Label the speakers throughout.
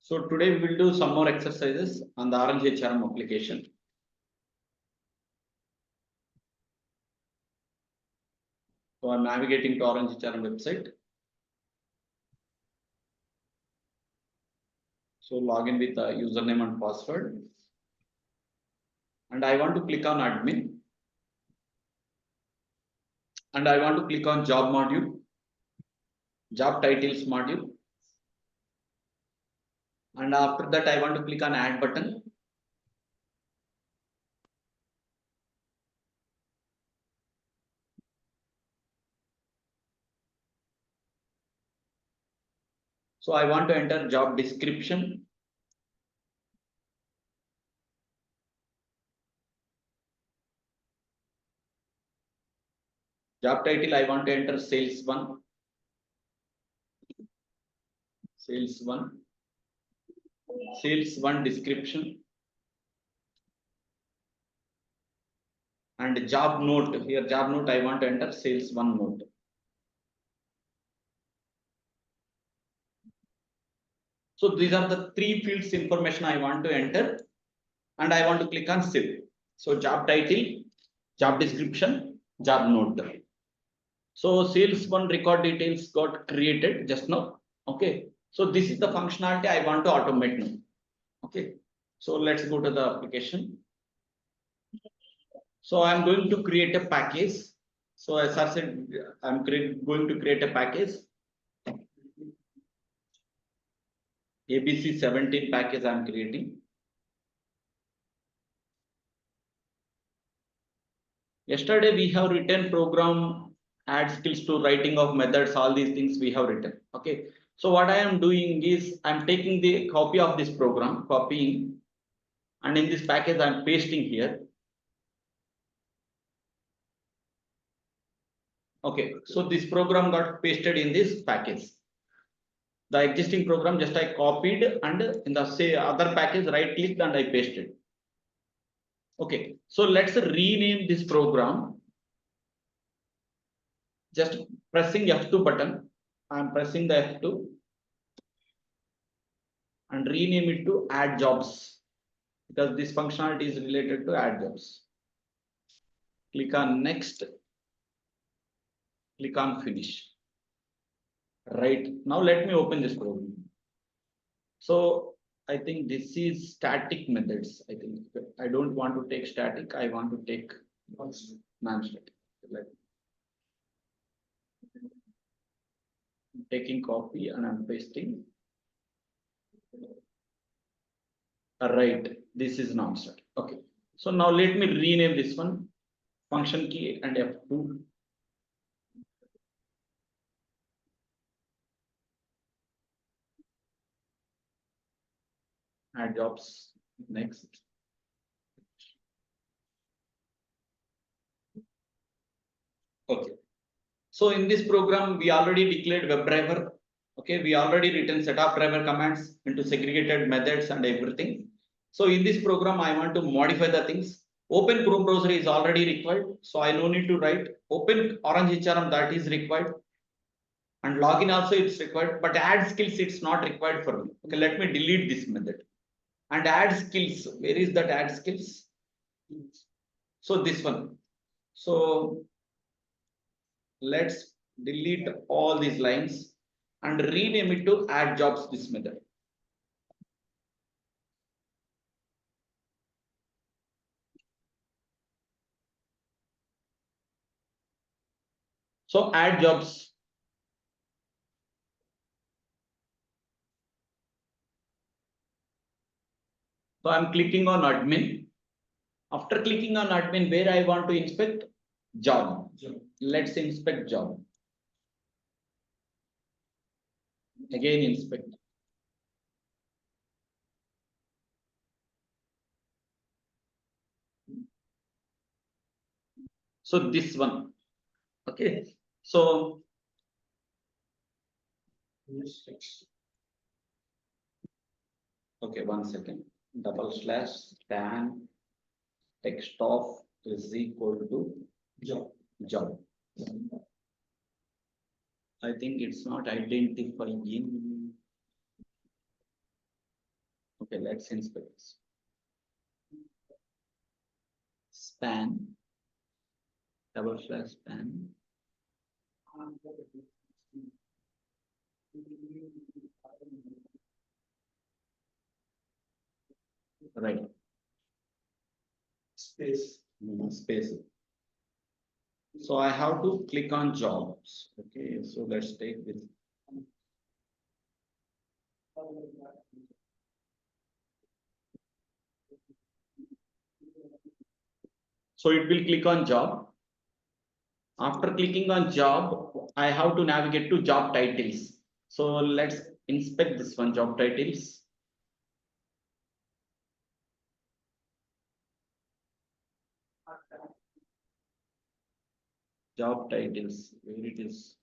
Speaker 1: So today we will do some more exercises on the Orange HRM application. So I'm navigating to Orange HRM website. So log in with the username and password. And I want to click on admin. And I want to click on job module, job titles module. And after that, I want to click on add button. So I want to enter job description. Job title, I want to enter sales one. Sales one description. And job note, here job note, I want to enter sales one note. So these are the three fields information I want to enter, and I want to click on save. So job title, job description, job note. So sales one record details got created just now. Okay. So this is the functionality I want to automate now. Okay. So let's go to the application. So I'm going to create a package. So as I said, I'm going to create a package. ABC 17 package I'm creating. Yesterday we have written program, add skills to writing of methods, all these things we have written. Okay. So what I am doing is I'm taking the copy of this program, copying, and in this package I'm pasting here. Okay. So this program got pasted in this package. The existing program just I copied, and in the say other package right clicked and I pasted. Okay. So let's rename this program. Just pressing F2 button. I'm pressing the F2 and rename it to add jobs, because this functionality is related to add jobs. Click on next. Click on finish. Right. Now let me open this program. So I think this is static methods. I think I don't want to take static. I want to take non-static. Taking copy and I'm pasting. Right. This is non-static. Okay. So now let me rename this one. Function key and F2. Add jobs. Next. Okay. So in this program, we already declared WebDriver. Okay, we already written setup driver commands into segregated methods and everything. So in this program, I want to modify the things. Open Chrome browser is already required, so I no need to write. Open Orange HRM, that is required. And login also it's required, but add skills it's not required for me. Okay, let me delete this method. And add skills, where is that add skills? So this one. So let's delete all these lines and rename it to add jobs this method. So add jobs. So I'm clicking on admin. After clicking on admin, where I want to inspect job. Let's inspect job. Again inspect. So this one. Okay. So okay, 1 second. /stan text of is equal to job. I think it's not identifying. Okay, let's inspect this. Span, double slash span. Right. Space. Space. So I have to click on jobs. Okay, so let's take this. So it will click on job. After clicking on job, I have to navigate to job titles. So let's inspect this one, job titles. Job titles, where it is.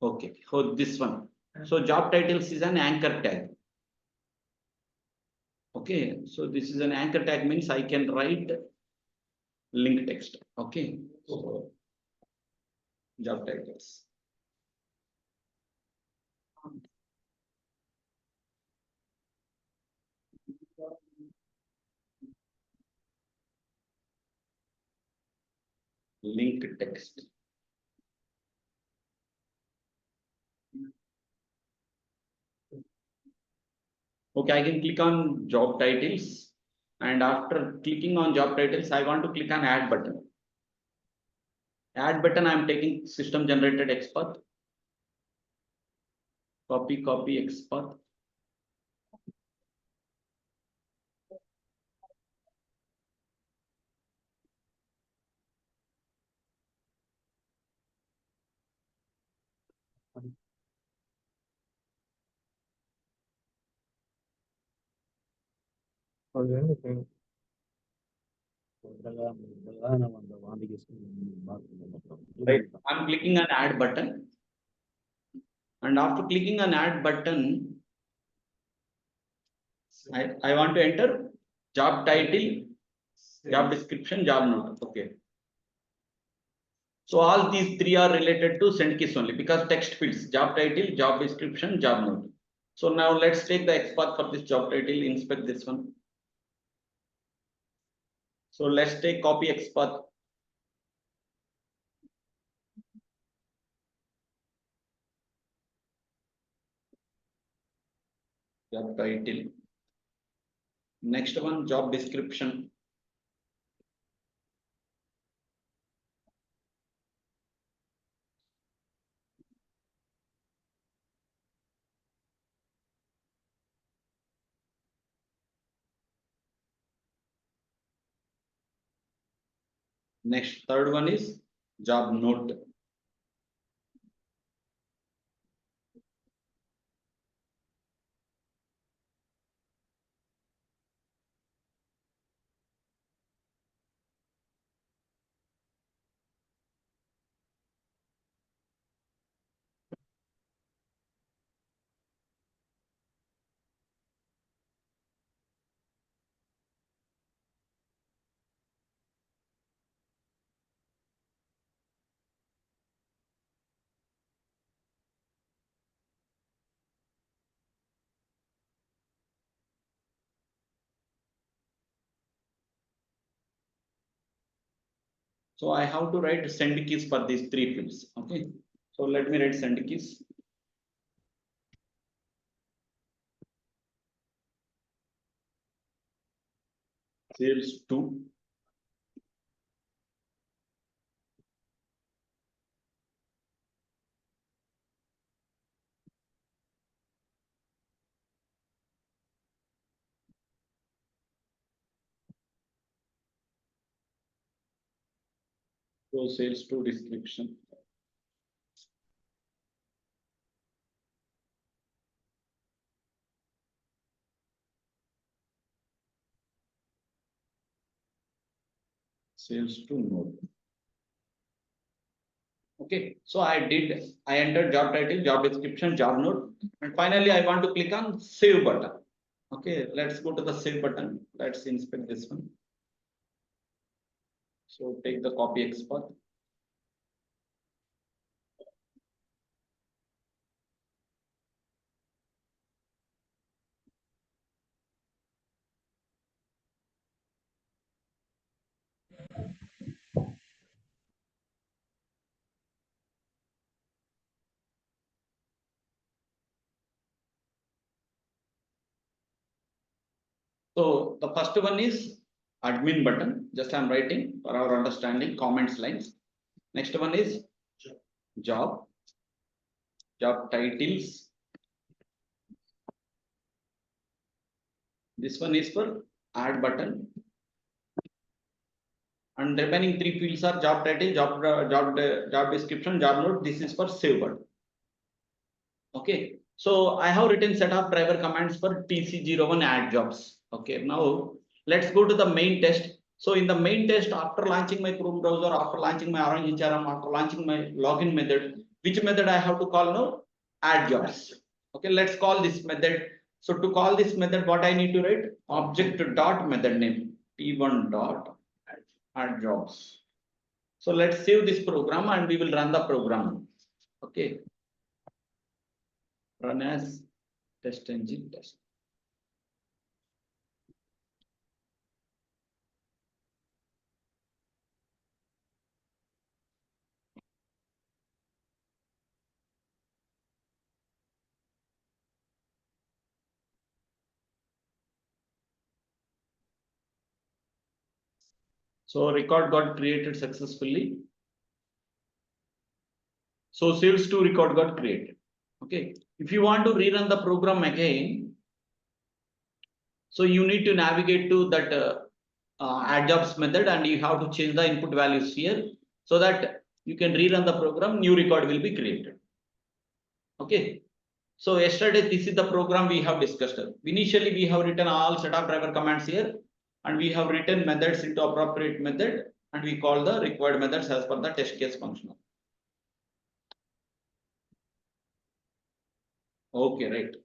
Speaker 1: Okay, so this one. So job titles is an anchor tag. Okay, so this is an anchor tag, means I can write link text. Okay, so job titles. Link text. Okay, I can click on job titles, and after clicking on job titles, I want to click on add button. Add button, I am taking system generated XPath. Copy XPath. Right. I'm clicking on add button. And after clicking on add button, I want to enter job title, job description, job node. Okay. So all these three are related to send keys only, because text fields, job title, job description, job node. So now let's take the XPath for this job title, inspect this one. So let's take copy XPath. Job title. Next one, job description. Next, third one is job node. So I have to write send keys for these three fields. Okay. So let me write send keys. Sales to. So sales to description. Sales to node. Okay, so I entered job title, job description, job node, and finally I want to click on save button. Okay, let's go to the save button. Let's inspect this one. So take the copy export. So the first one is admin button. Just I'm writing for our understanding comments lines. Next one is job titles. This one is for add button. And remaining three fields are job title, job description, job note. This is for save button. Okay. So I have written set of driver commands for TC01 add jobs. Okay. Now let's go to the main test. So in the main test, after launching my Chrome browser, after launching my Orange HRM, after launching my login method, which method I have to call now? Add jobs. Okay. Let's call this method. So to call this method, what I need to write? Object dot method name T1 dot add jobs. So let's save this program and we will run the program. Okay. Run as test engine test. So record got created successfully. So sales to record got created. Okay. If you want to rerun the program again, so you need to navigate to that add jobs method and you have to change the input values here so that you can rerun the program, new record will be created. Okay. So yesterday, this is the program we have discussed. Initially, we have written all set of driver commands here and we have written methods into appropriate method and we call the required methods as per the test case functional. Okay, right.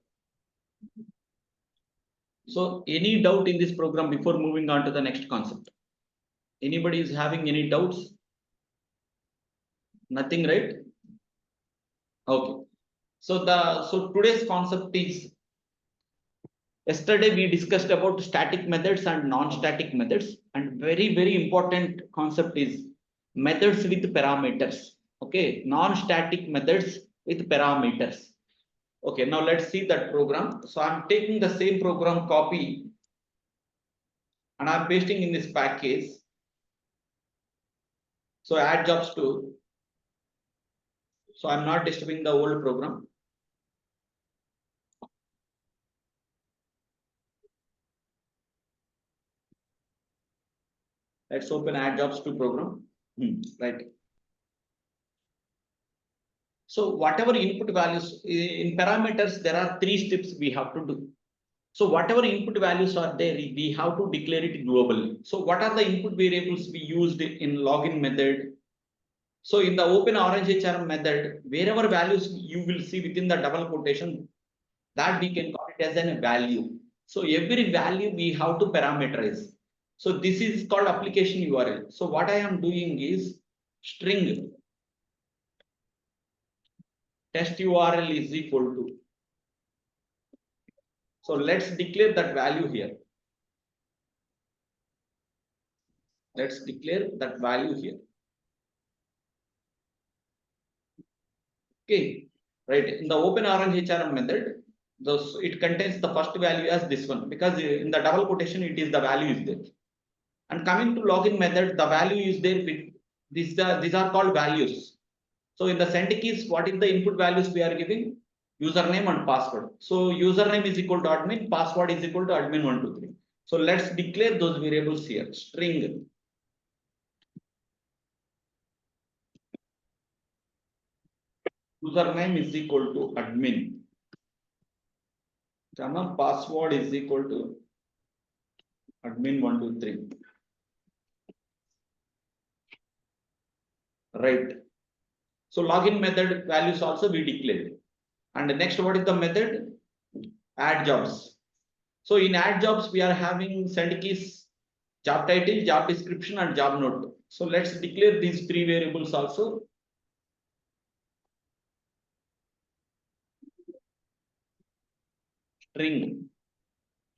Speaker 1: So any doubt in this program before moving on to the next concept? Anybody is having any doubts? Nothing, right? Okay. So today's concept is, yesterday we discussed about static methods and non-static methods, and very important concept is methods with parameters. Okay, non-static methods with parameters. Okay, now let's see that program. So I'm taking the same program copy and I'm pasting in this package. So add jobs to. So I'm not disturbing the old program. Let's open add jobs to program. Right. So whatever input values in parameters, there are three steps we have to do. So whatever input values are there, we have to declare it globally. So what are the input variables we used in login method? So in the open Orange HRM method, wherever values you will see within the double quotation, that we can call it as a value. So every value we have to parameterize. So this is called application URL. So what I am doing is string test URL is equal to. So let's declare that value here. Let's declare that value here. Okay, right. In the open Orange HRM method, it contains the first value as this one because in the double quotation it is the value is there. And coming to login method, the value is there with these are called values. So in the send keys, what is the input values we are giving? Username and password. So username is equal to admin, password is equal to admin123. So let's declare those variables here. String username is equal to admin. Password is equal to admin123. Right. So login method values also we declared. And next, what is the method? Add jobs. So in add jobs, we are having send keys, job title, job description, and job node. So let's declare these three variables also. String,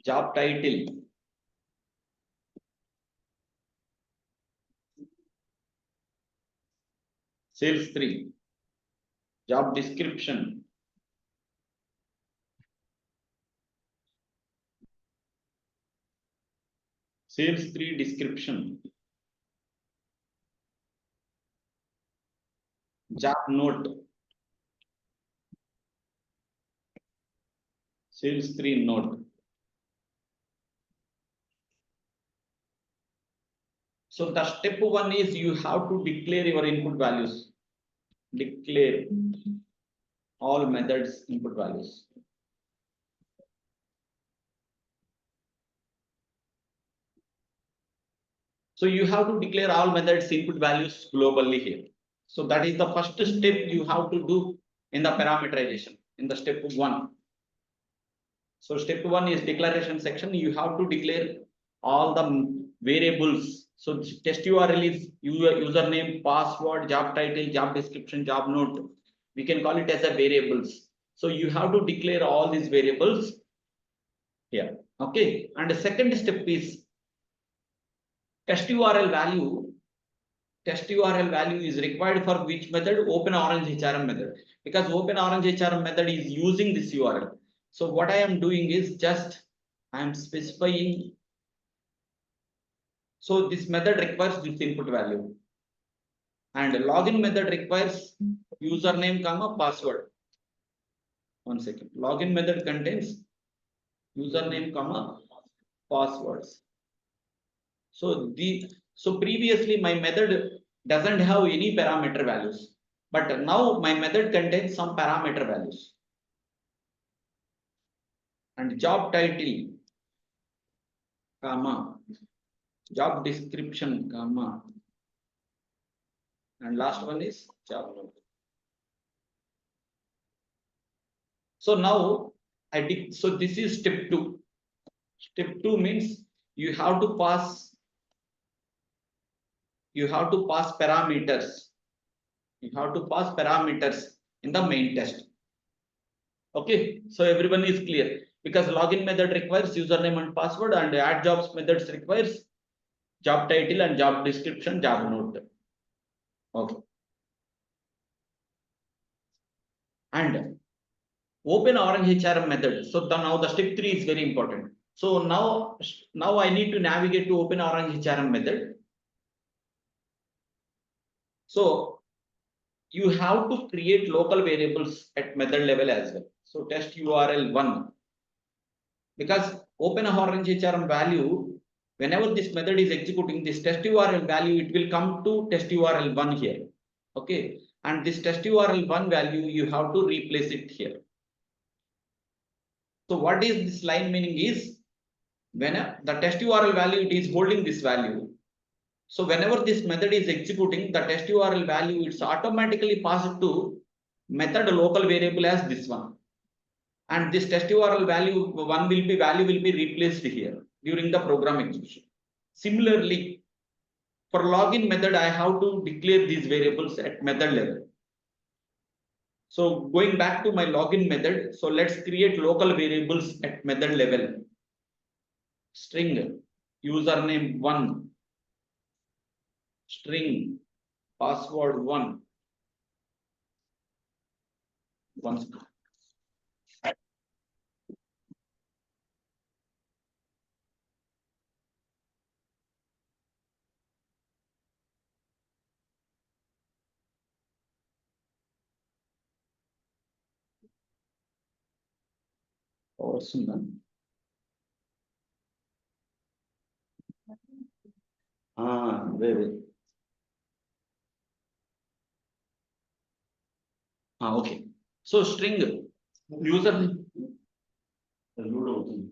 Speaker 1: job title, sales 3, job description, sales 3 description, job note, sales 3 note. So the step 1 is you have to declare your input values. Declare all methods input values. So you have to declare all methods input values globally here. So that is the first step you have to do in the parameterization in the step 1. So step 1 is declaration section. You have to declare all the variables. So test URL is username, password, job title, job description, job note. We can call it as a variables. So you have to declare all these variables here. Okay. And the second step is test URL value. Test URL value is required for which method? OpenOrange HRM method. Because OpenOrange HRM method is using this URL. So what I am doing is just I am specifying. So this method requires this input value. And login method requires username, comma, password. 1 second. Login method contains username, comma, passwords. So previously my method doesn't have any parameter values, but now my method contains some parameter values. And job title, comma, job description, comma, and last one is job node. So now so this is step 2. Step 2 means you have to pass parameters. You have to pass parameters in the main test. Okay, so everyone is clear because login method requires username and password, and add jobs methods requires job title and job description, job node. Okay. And OpenOrange HRM method. So now the step 3 is very important. So now I need to navigate to OpenOrange HRM method. So you have to create local variables at method level as well. So test URL 1, because OpenOrange HRM value, whenever this method is executing this test URL value, it will come to test URL 1 here. Okay, and this test URL 1 value you have to replace it here. So what is this line meaning is, when the test URL value, it is holding this value. So whenever this method is executing, the test URL value, it's automatically passed to method local variable as this one. And this test URL value will be replaced here during the program execution. Similarly, for login method, I have to declare these variables at method level. So going back to my login method, so let's create local variables at method level. String username 1, string password 1. Once. వస్తుందా? వేరే. Okay. So string user load అవుతుంది.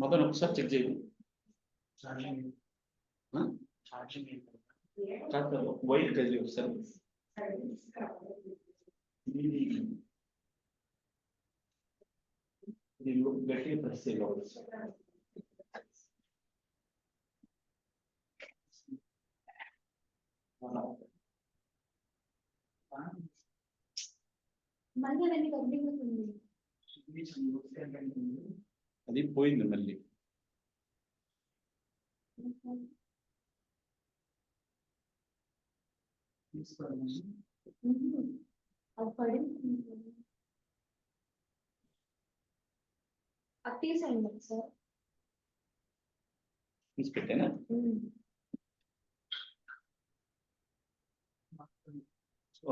Speaker 1: మొత్తం ఒకసారి check చేయండి. White value, sir. You get it, press it out. అది పోయింది మళ్ళీ. పెట్టానా?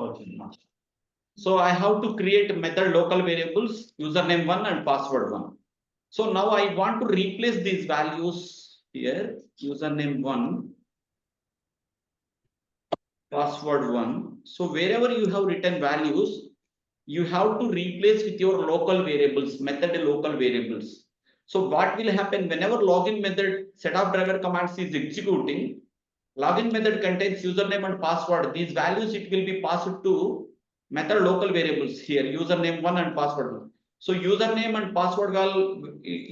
Speaker 1: Okay. So I have to create method local variables, username 1 and password 1. So now I want to replace these values here, username 1, password 1. So wherever you have written values, you have to replace with your local variables, method local variables. So what will happen whenever login method setup driver commands is executing, login method contains username and password. These values it will be passed to method local variables here, username 1 and password 1. So username and password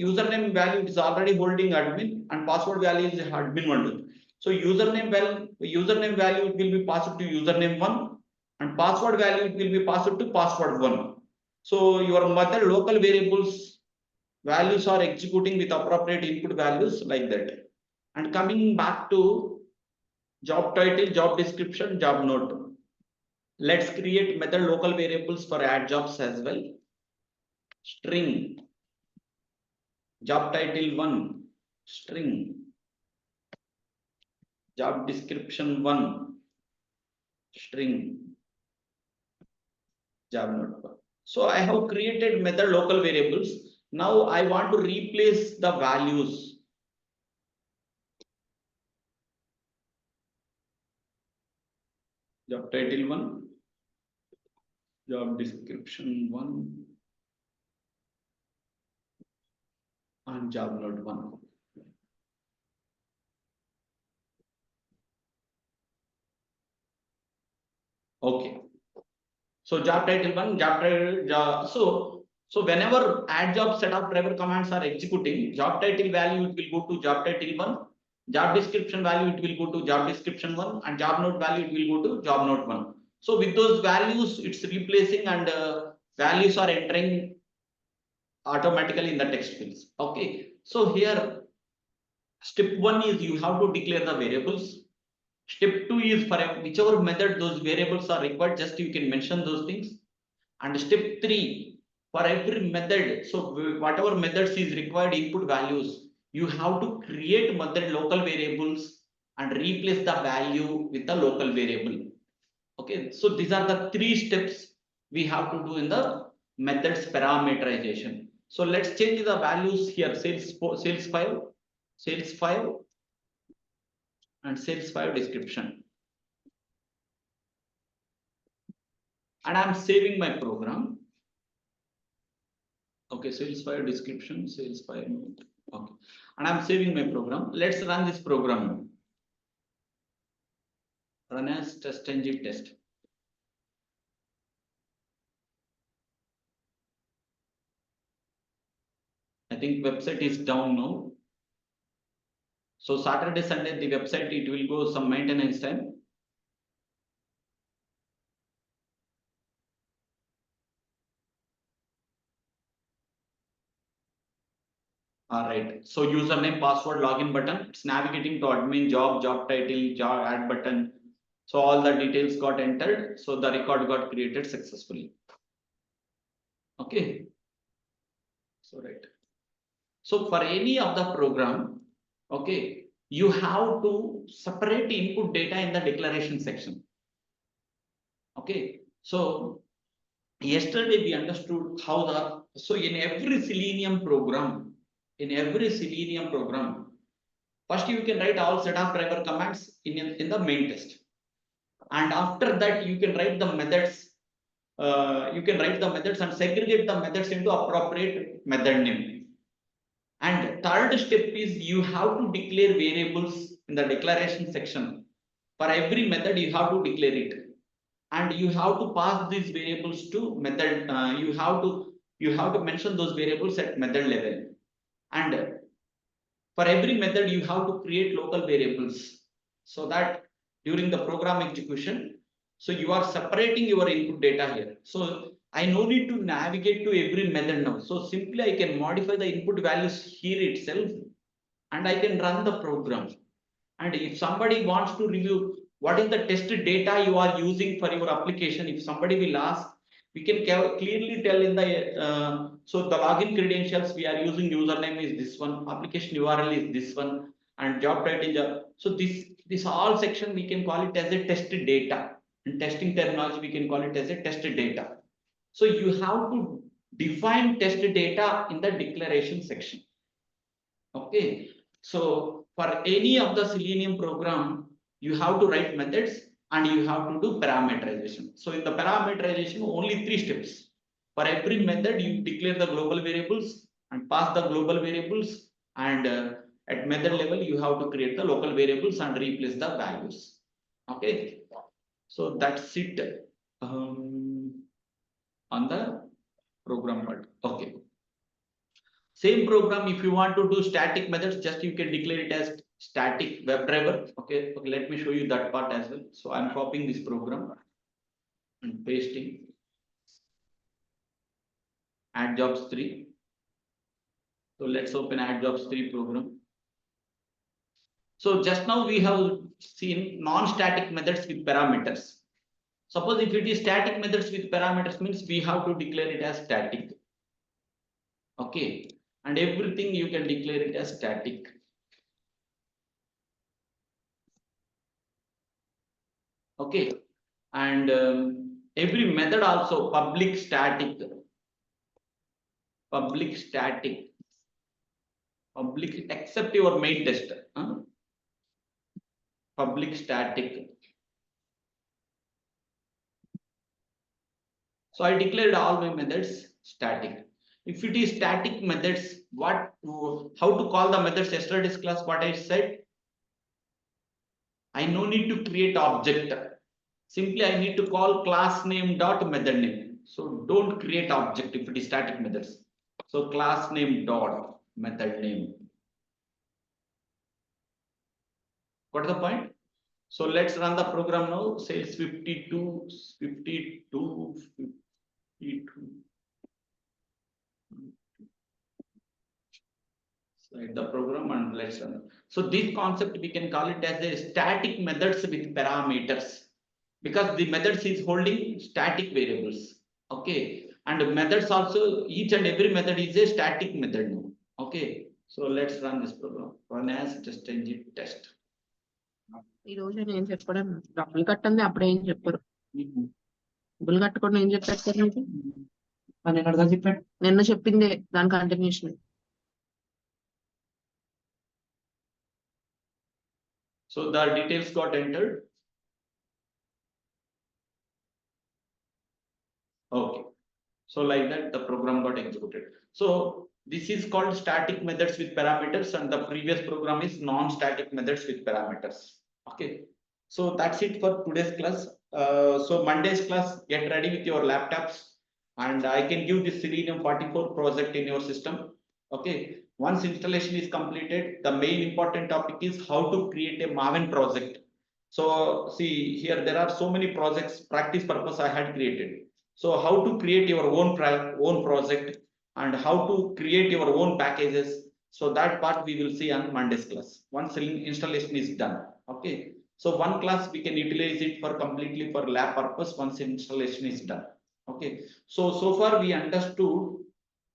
Speaker 1: username value is already holding admin and password value is admin 1. So username value it will be passed to username 1 and password value it will be passed to password 1. So your method local variables values are executing with appropriate input values like that. And coming back to job title, job description, job note. Let's create method local variables for add jobs as well. String job title 1, string job description 1, string job note 1. So I have created method local variables. Now I want to replace the values. Job title 1, job description 1 and job note 1. Okay. So job title 1, job title, so whenever add job setup driver commands are executing, job title value it will go to job title 1, job description value it will go to job description 1 and job note value it will go to job note 1. So with those values it's replacing and values are entering automatically in the text fields. Okay. So here step 1 is you have to declare the variables. Step 2 is for whichever method those variables are required, just you can mention those things. And step 3, for every method, so whatever methods is required input values, you have to create method local variables and replace the value with the local variable. Okay, so these are the 3 steps we have to do in the methods parameterization. So let's change the values here, sales 5 and sales 5 description. And I'm saving my program. Okay, sales 5 description, sales 5. Okay, and I'm saving my program. Let's run this program. Run as test engine test. I think website is down now. So Saturday, Sunday, the website it will go some maintenance time. All right. So username, password, login button. It's navigating to admin, job title, job add button. So all the details got entered. So the record got created successfully. Okay. So right. So for any of the program, okay, you have to separate input data in the declaration section. Okay. So yesterday we understood how so in every Selenium program, first you can write all setup driver commands in the main test. And after that you can write the methods. You can write the methods and segregate the methods into appropriate method name. And third step is you have to declare variables in the declaration section For every method, you have to declare it, and you have to pass these variables to method. You have to mention those variables at method level, and for every method, you have to create local variables so that during the program execution, so you are separating your input data here. So I no need to navigate to every method now. So simply I can modify the input values here itself, and I can run the program. And if somebody wants to review what is the test data you are using for your application, if somebody will ask, we can clearly tell in the so the login credentials we are using, username is this one, application URL is this one, and job title. So this all section we can call it as a test data. In testing terminology, we can call it as a test data. So you have to define test data in the declaration section. Okay. So for any of the Selenium program, you have to write methods and you have to do parameterization. So in the parameterization, only 3 steps. For every method, you declare the global variables and pass the global variables, and at method level, you have to create the local variables and replace the values. Okay. So that's it on the program part. Okay. Same program, if you want to do static methods, just you can declare it as static WebDriver. Okay, let me show you that part as well. So I'm copying this program and pasting. Add jobs 3. So let's open add jobs 3 program. So just now we have seen non-static methods with parameters. Suppose if it is static methods with parameters, means we have to declare it as static. Okay, and everything you can declare it as static. Okay, and every method also public static, public except your main tester, public static. So I declared all my methods static. If it is static methods, how to call the methods yesterday's class? What I said, I no need to create object. Simply I need to call class name dot method name. So don't create object if it is static methods. So class name dot method name. What is the point? So let's run the program now. Says 52. Select the program and let's run. So this concept we can call it as a static methods with parameters, because the methods is holding static variables. Okay, and methods also, each and every method is a static method now. Okay, so let's run this program. Run as test engine test.
Speaker 2: ఈ రోజు నేను చెప్పడం డబ్బులు కట్టండి అప్పుడు ఏం చెప్పారు డబ్బులు కట్టుకోండి ఏం చెప్పారు నీకు నిన్న చెప్పింది దాని continuation.
Speaker 1: So the details got entered. Okay, so like that the program got executed. So this is called static methods with parameters, and the previous program is non-static methods with parameters. Okay, so that's it for today's class. So Monday's class, get ready with your laptops, and I can give this Selenium 44 project in your system. Okay, once installation is completed, the main important topic is how to create a Maven project. So see here, there are so many projects, practice purpose I had created. So how to create your own project and how to create your own packages. So that part we will see on Monday's class once installation is done. Okay, so one class we can utilize it for completely for lab purpose once installation is done. Okay, so far we understood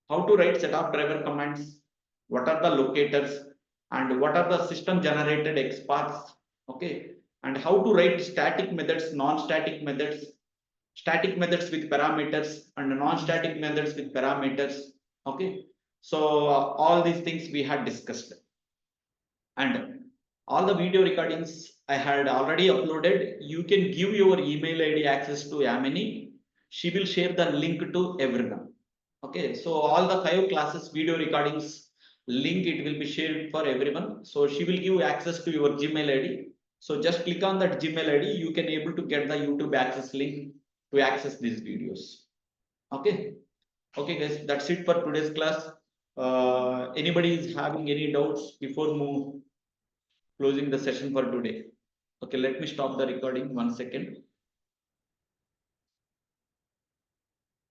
Speaker 1: how to write set of driver commands, what are the locators, and what are the system generated XPaths. Okay, and how to write static methods, non-static methods, static methods with parameters, and non-static methods with parameters. Okay, so all these things we had discussed, and all the video recordings I had already uploaded. You can give your email ID access to Yamini. She will share the link to everyone. Okay, so all the 5 classes video recordings link, it will be shared for everyone. So she will give access to your Gmail ID. So just click on that Gmail ID. You can able to get the YouTube access link to access these videos. Okay. Okay, guys, that's it for today's class. Anybody is having any doubts before closing the session for today? Okay, let me stop the recording 1 second.